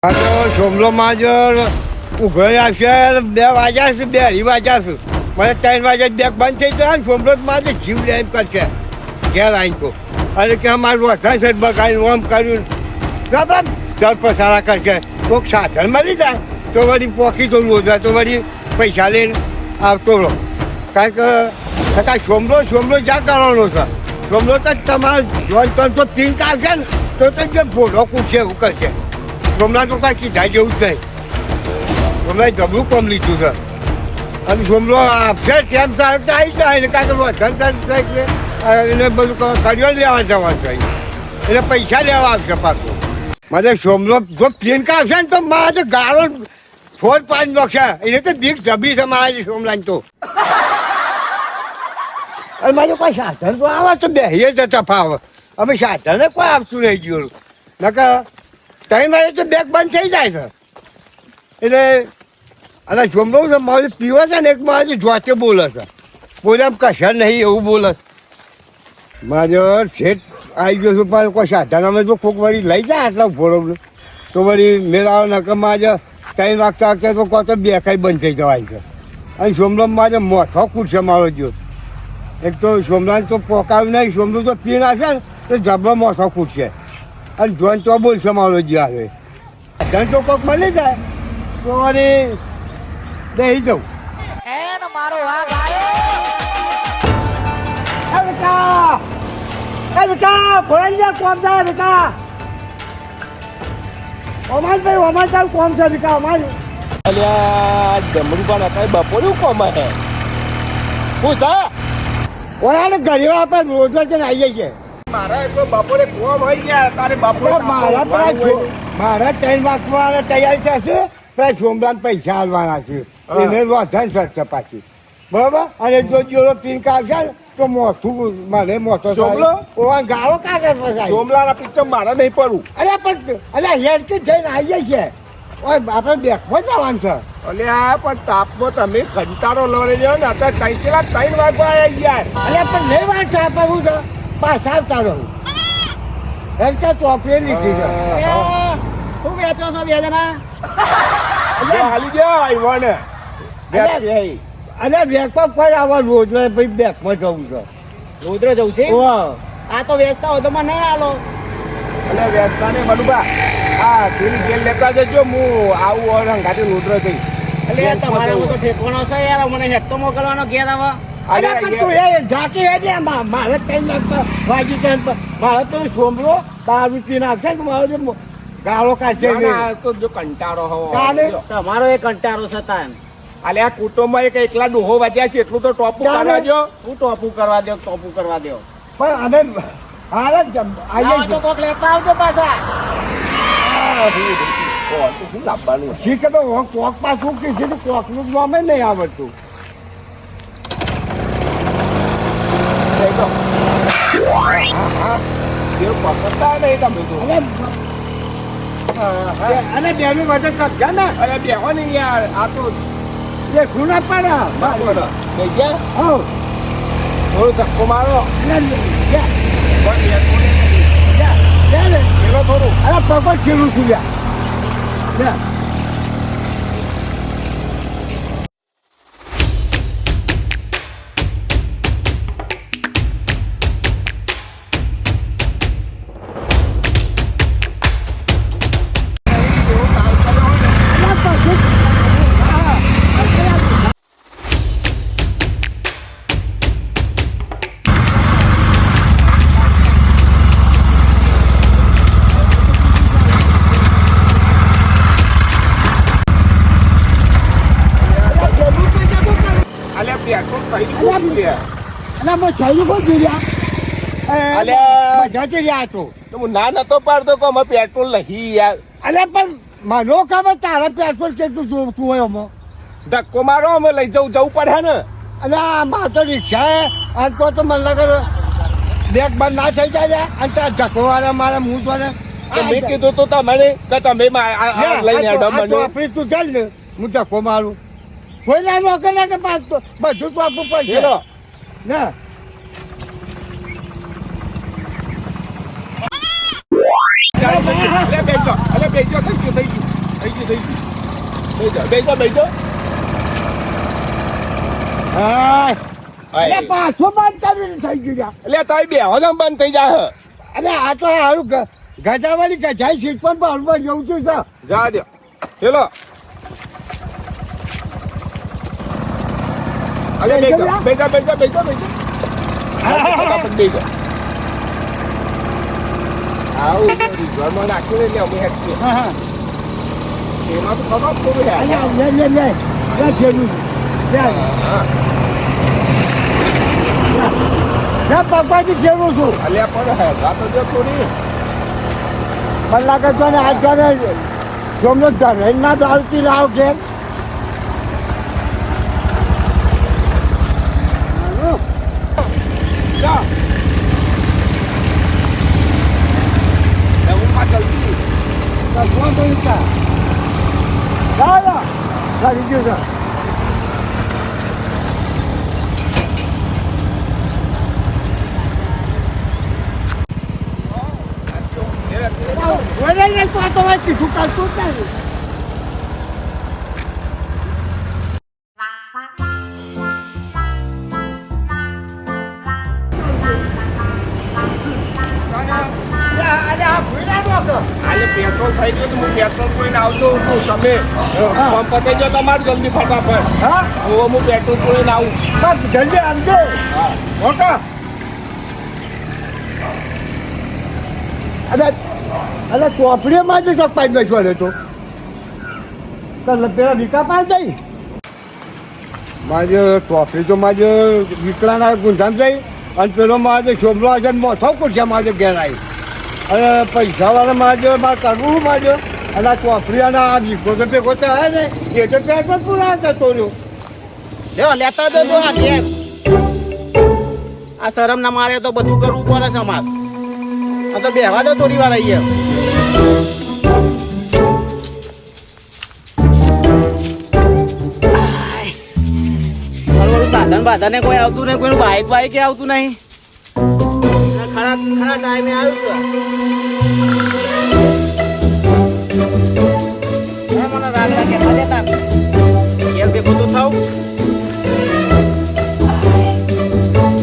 આ તો સોમલો માં જ ઉઘરાઈ આવશે 2 વાગ્યા છે 2 અઢી વાગ્યા છે મને 3 વાગ્યા બેગ બંધ થઈ જાય ને સોમલો માં જ જીવ લે એમ કરશે ઘેર આવીને તો અને કે અમારું વધારે છે બગાડીને ઓમ કર્યું બરાબર દર પસારા કરશે કોઈક સાધન મળી જાય તો વળી પોકી તો રોજા તો વળી પૈસા લઈને આવતો રહો કારણ કે સોમલો જ્યાં કરવાનો છે સોમલો તો તમારે જોન તો પિંક આવશે ને તો જે ફોટો કૂદશે એવું કરશે સોમલા તો કાંઈ કીધા જેવું જ નહીં સોમલાએ જબરું કોમ લીધું છે અને સોમલો આપશે તેમ સાહેબ તો આવી જાય ને કાંઈ વધન એને બધું કર્યો લેવા જવાનું છે એટલે પૈસા લેવા આવશે પાછું મારે સોમલો જો પિંક આવશે ને તો મારે ગાળો ફોજ પાડી નાખશે એને તો બીક જબરી છે મારા સોમલાની તો અને મારે કોઈ સાધન તો આવે તો બેહીએ જતા ફાવે અમે સાધને કોઈ આવતું નહીં ગયું નકર 3 વાગે તો બેગ બંધ થઈ જાય છે એટલે અને સોમલો છે મારે પીવે છે ને એક મારે જોતે બોલે છે બોલે એમ કશા નહીં એવું બોલે મારે શેઠ આવી ગયો છું પણ કોઈ સાધન અમે તો કોઈક વળી લઈ જાય આટલા ભોળવલું તો વળી મેળાવો નકર મારે 3 વાગતા તો કોઈ તો બે કઈ બંધ થઈ જવાય છે અને સોમલો મારે મોઠો કૂટશે મારો જો એક તો સોમલાને તો પોકાવ્યું નહીં સોમલું તો પીણ આવશે ને તો જબરો મોઠો કૂટશે અને જોન તો બોલશે મારો જે આવે ધન તો કોઈક મળી જાય તો વળી બેસી જવું મારો વાઘ આવ્યો ભોળાઈ જા કોમ થાય બેટા અમાર તારું કોમ છે બેટા અમાર અલ્યા જમરૂ પણ હતા બપોરું કોમ હે હું સા ઓલા ઘડીઓ આપણે રોજ જ આવી જાય છે મારા એટલો બપોરે કોમ હોય ગયા તારે બપોરે મારા 3 વાગવા તૈયારી થશે પેલા સોમલાને પૈસા આલવાના છે એને વધન સરશે પાછી બરાબર અને જો જોડો પિંક આવશે ને તો મોથું મને મોટો સોમલો ઓવા ગાળો કાઢે પછી સોમલાના પિક્ચર મારા નહીં પડવું અરે પણ અરે હેડ કે જઈને આવી જાય છે આપણે બેકમાં જવાનું છે અલ્યા પણ તાપમાં તમે કંટાળો લડે જાવ ને અત્યારે 3 વાગવા આવી ગયા અરે પણ નહીં વાત છે આપણે હું છે પાછા આવતા રહું એમ કે ચોપડી લીધી છે હું વેચો છો 2 જણા હાલી ગયા આવ્યા ને અને બેકમાં ફરી આવવા રોજ ભાઈ બેકમાં જવું છે રોદ્ર જવું છે વાહ આ તો વેચતા હોય તો મને નહીં આલો અને વ્યસ્તા ને બલુબા હા તું જેલ લેતા જજો હું આવું और હંગાથી રુદ્ર થઈ એટલે તમારે તો ઠેકવાનો છે યાર મને હેઠતો મોકલવાનો ઘેર આવા અરે પણ તું એ જાતી હે ને મારે 3 વાગી જાય મારે તો સોમલો 12 રૂપિયા નાખશે ને મારો ગાળો કાઢશે તો જો કંટાળો હો તમારો એ કંટારો સતા એમ અલે આ કુટુંબમાં એક એકલા ડોહો વાગ્યા છે એટલું તો ટોપું કરવા દો હું ટોપું કરવા દો પણ અમે હાલ જ આવો તો કોક લેતા આવજો પાછા શું લાવવાનું શીખે તો કોક પાછું કીધું કોકનું નામે નહીં આવડતું પકડતા નહીં તમે તો અને બેનું વજન કરશે ને અરે બેહો ને યાર આ તો એ ખૂણા પડે થોડો ધક્કો મારો થોડું અરે પગો ચીરું છું લ્યા ના નતો પાડતો કે અમે પેટ્રોલ નહીં યાર અરે પણ મને ખબર તારા પેટ્રોલ કેટલું જોતું હોય અમે ધક્કો મારો અમે લઈ જવું પડે ને અને આમાં તો રિક્ષા આજ તો મને લાગે બેગ બંધ ના થઈ જાય અને ત્યાં ધક્કો વાળા મારા મૂળ પર મેં કીધું તો તમને કે તમે લઈને આપણી તું ચાલ ને હું ધક્કો મારું કોઈ ના નોકર ના કે બધું તો આપવું પડશે ને બેજો થઈ ગયું થઈ ગઈ. બેસો. હા હાય. એટલે પાછો બંધ કરીને થઈ ગયું એટલે તારી બેહવાનો બંધ થઈ જાય. અને આ તો હારું ગજાવાળી ગજાઈ સીટ પણ બરોબર જવું છું સર જા દે હેલો અલે બેસો. ફટાફટ બેસો. આવું ઘરમાં નાખ્યું એટલે અમે હેઠી હા એમાં તો ખબર થોડું હે લે ખેડૂત પપ્પાથી ખેડું છું અલ્યા પણ હે રાતો જો થોડી મને લાગે છે ને અત્યારે જોમનો ધરે ના દાલતી લાવ કે જા એવું પાછળથી કોણ બોલતા કરી ગયું સર પાતો વાંચી છૂટા છૂટા આલે પેટ્રોલ થઈ ગયું તો હું પેટ્રોલ કોઈને આવતો છું તમે પંપ પતી ગયો તમારું જલ્દી ફટાફટ હા હું પેટ્રોલ કોઈને આવું બસ જલ્દી આવજો હા મોટા અરે ચોપડીમાં જ પાઈ બેસવા લેતો પેલા વિકા પાઈ જઈ મારે ચોપડી તો મારે વિકલાના ગુંધામ જઈ અને પેલો મારે છોકરો આજે મોથો કરશે મારે ઘેર આવી અને પૈસાવાળા મારે કરવું મારે અને આ ચોપડી અને આ વિકો તો ભેગો થાય ને એ તો પેટ પણ પૂરા થતો રહ્યો લેતા દો આ ઘેર આ શરમ ના મારે તો બધું કરવું પડે છે અમાર આ તો બેહવા દો થોડી વાર આવીએ સાધન બાધન કોઈ આવતું નહીં કોઈનું બાઈક આવતું નહીં ખરા ટાઈમે આવ્યું છે મને રાગ લાગે મજા તાર ઘેર ભેગું તો થાવ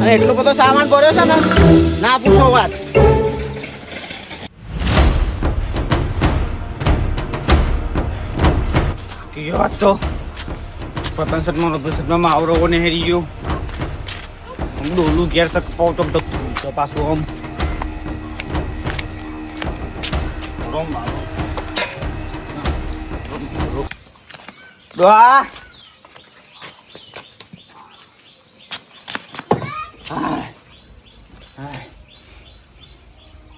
અને એટલો બધો સામાન ભર્યો છે ને ના પૂછો વાત વાત તો પતંગ સટમાં રબસટમાં માવરો ને હેરી ગયો હું ડોલું ઘેર સક પાવ તો પાછું આમ દોહા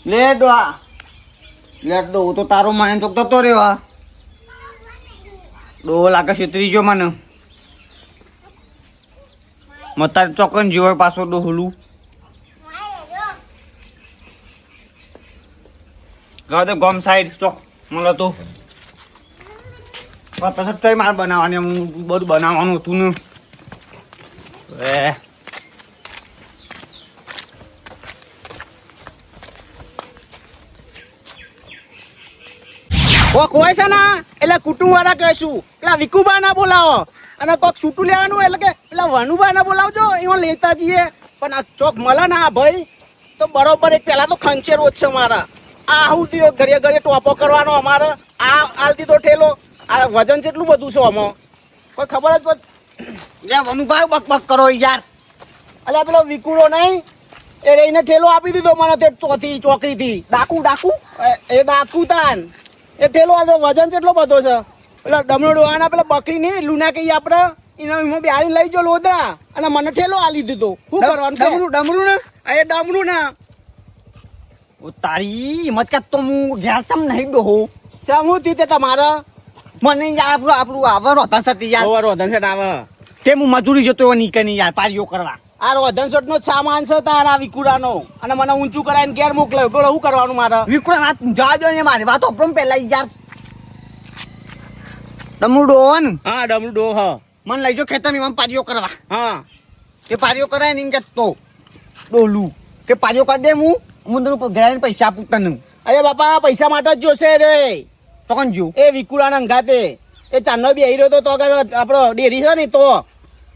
લે દોહા લેટ દો તો તારો માને ચોક તો રેવા ડો લાગે છેતરી ગયો મને મતાર ચોકન જીવો પાછો ડોહલું ગા દે ગોમ સાઈડ ચોક મળે તો પાછળ કઈ માર બનાવવાની હું બધું બનાવવાનું હતું ને કોક હોય છે ને એટલે કુટુંબ વાળા કહેશું પેલા વિકુબા ના બોલાવો અને કોક છૂટું લેવાનું એટલે કે પેલા વનુબા ના બોલાવજો એમાં લેતા જઈએ પણ આ ચોક મળે ને આ ભાઈ તો બરોબર એક પેલા તો ખંચેરો જ છે મારા આ આવું થયો ઘરે ઘરે ટોપો કરવાનો અમારે આ આલ દીધો ઠેલો આ વજન કેટલું બધું છે આમાં કોઈ ખબર જ પડ વનુભાઈ બક કરો યાર અલ્યા પેલો વિકુડો નહીં એ રહીને ઠેલો આપી દીધો મને તે ચોકડીથી ડાકુ એ ડાકુ તાન એ ઠેલો આ વજન કેટલો બધો છે પેલા ડમણો ડોહાના પેલા બકરી ને લુના કહીએ આપણે એમાં બિહારી લઈ જો લોદરા અને મને ઠેલો આલી દીધો શું કરવાનું ડમરું ને એ ડમરું ને તારી મચકા તો હું ઘેર સમ નહીં ડોહો સમ હું થયું તમારે મને આપણું આવે રોધન સટ યાર રોધન સટ આવે કે હું મજૂરી જતો નીકળ નહીં યાર પારીઓ કરવા આ રોધન સટ નો સામાન છે તારા વિકુડાનો અને મને ઊંચું કરાવીને ઘેર મોકલાયો બોલો શું કરવાનું મારે વિકુડા વાત જવા દો ને મારી વાત ઓપરમ પેલા યાર ડમરું ડોહો ને હા ડમરું ડોહ હા મને લઈ જો ખેતર ની પારીઓ કરવા હા તે પારીઓ કરાય ને એમ કે તો ડોલું કે પારીઓ કરી દે હું તને ઘરે પૈસા આપું તને અરે બાપા પૈસા માટે જ જોશે રે ચોકન જ્યું એ વિકુરાના અંગાતે એ ચાંદનો બી રહ્યો તો આગળ આપણો ડેરી છે ને તો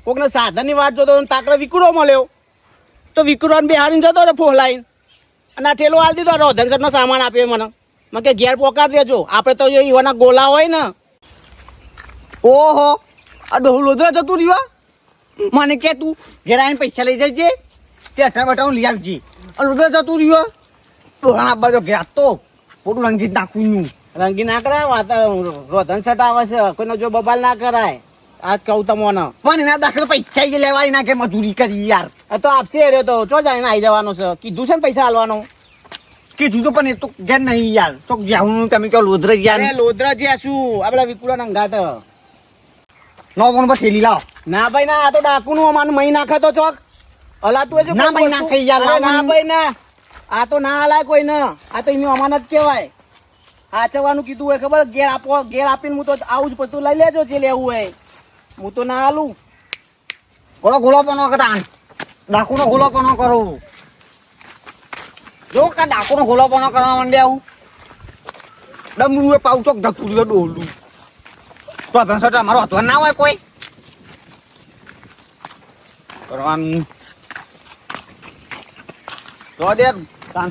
કોકને સાધનની વાત જોતો તાકડે વિકુરો મળ્યો તો વિકુરાને બિહારીને જતો રે ફોલાઈને અને આ ઠેલો હાલ દીધો રોધનસરનો સામાન આપ્યો મને કે ઘેર પોકાર દેજો આપણે તો એવાના ગોલા હોય ને. ઓહો આ ડોહું લોધરા જતું રહ્યું મને કે તું ઘેર આવીને પૈસા લઈ જજે તે અઠા બટા હું લઈ આવજે આ લોધરા જતું રહ્યું ડોહા આપવા જો ઘેર તો પોતું રંગી નાખું રંગી ના કરાય વાત રોધન સટ આવે છે કોઈનો જો બબાલ ના કરાય આજ કહું તમને પણ એના દાખલે પૈસા જ લેવાય ના કે મજૂરી કરી યાર આ તો આપશે રહ્યો તો ચો જાય આવી જવાનો છે કીધું છે ને પૈસા હાલવાનો કીધું તો પણ એ તો ઘેર નહીં યાર તો જાઉં તમે કહો લોધરા યાર અરે લોધરા જે શું આપડા વિકુરાના અંગાત નો પણ બસ ઠેલી લાવો ના ભાઈ ના આ તો ડાકુ નું અમારું મહી નાખે તો ચોક હલાતું હશે ના ભાઈ, નાખે યાર, અરે ના લાવવાનું. ભાઈ ના આ તો ના હલાય કોઈ ને આ તો એની અમાનત કહેવાય હાચવાનું કીધું હોય ખબર ઘેર આપો ઘેર આપીને હું તો આવું જ બધું લઈ લેજો જે લેવું હોય હું તો ના હાલું ગોળો ગોળો પણ કરતા ડાકુ નો ગોળો પણ કરો જો કે ડાકુ નો ગોળો પણ કરવા માંડે આવું ડમરું એ પાઉ ચોક ઢકતું રહ્યો ડોલું તો ભેંસો મારો હતો ના હોય કોઈ કરવાનું તો દે કાન